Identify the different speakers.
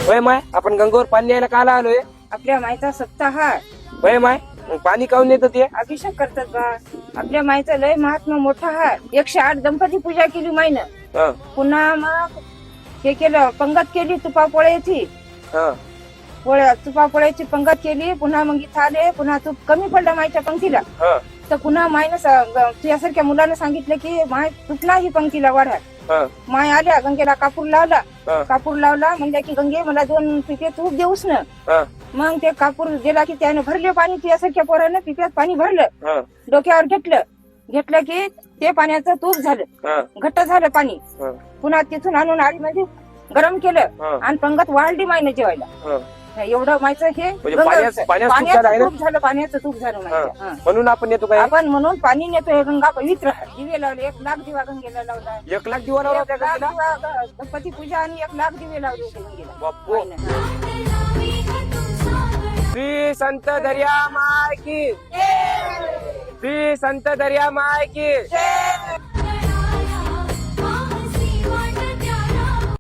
Speaker 1: वय माय आपण गंगेवर पाणी यायला काला आलोय.
Speaker 2: आपल्या मायचा सप्ताह आहे.
Speaker 1: वय माय मग पाणी काऊन येतं ते?
Speaker 2: अभिषेक करतात बा. आपल्या मायचा लय महात्मा मोठा आहे. 108 गणपती पूजा केली मायनं.
Speaker 1: हं,
Speaker 2: पुन्हा मग हे केलं, पंगत केली तुपा पोळ्याची.
Speaker 1: हं,
Speaker 2: तुपा पोळ्याची पंगत केली. पुन्हा मग इथं आले. पुन्हा तूप कमी पडलं मायच्या पंक्तीला.
Speaker 1: हं,
Speaker 2: तर पुन्हा मायनं तुझ्यासारख्या मुलानं सांगितलं की माय तूप नाही पंक्तीला वाढाय.
Speaker 1: हं,
Speaker 2: माय आल्या गंगेला कापूर लावला.
Speaker 1: हं,
Speaker 2: कापूर लावला म्हणजे की गंगे मला 2 पिपे तूप देऊस ना.
Speaker 1: हं,
Speaker 2: मग ते कापूर दिला की त्यानं भरले पाणी. तुझ्यासारख्या पोरानं पिप्यात पाणी भरलं.
Speaker 1: हं,
Speaker 2: डोक्यावर घेतलं की ते पाण्याचं तूप झालं.
Speaker 1: हं,
Speaker 2: घट्ट झालं पाणी.
Speaker 1: हं,
Speaker 2: पुन्हा तिथून आणून आळीमध्ये गरम केलं
Speaker 1: हं,
Speaker 2: आणि पंगत वाढली मायनं जेवायला.
Speaker 1: हं.
Speaker 2: एवढं मायचं हे
Speaker 1: म्हणजे पाण्याचं तूप झालं आहे ना?
Speaker 2: तूप झालं, पाण्याचं तूप झालं मायचं.
Speaker 1: हं. म्हणून आपण येतो काय?
Speaker 2: आपण म्हणून पाणी नेतो. हे गंगा पवित्र आहे. दिवे लावले. 1 लाख दिवा गंगेला लावला.
Speaker 1: 1 लाख दिवा लावला
Speaker 2: 1
Speaker 1: त्या
Speaker 2: लाख
Speaker 1: गंगेला?
Speaker 2: दिवा गणपती पूजा आणि 1 लाख दिवे लावले होते गंगेला
Speaker 1: बाप्पू.
Speaker 2: मायनं.
Speaker 1: श्री संत दर्या माय की, श्री संत दर्या माय की.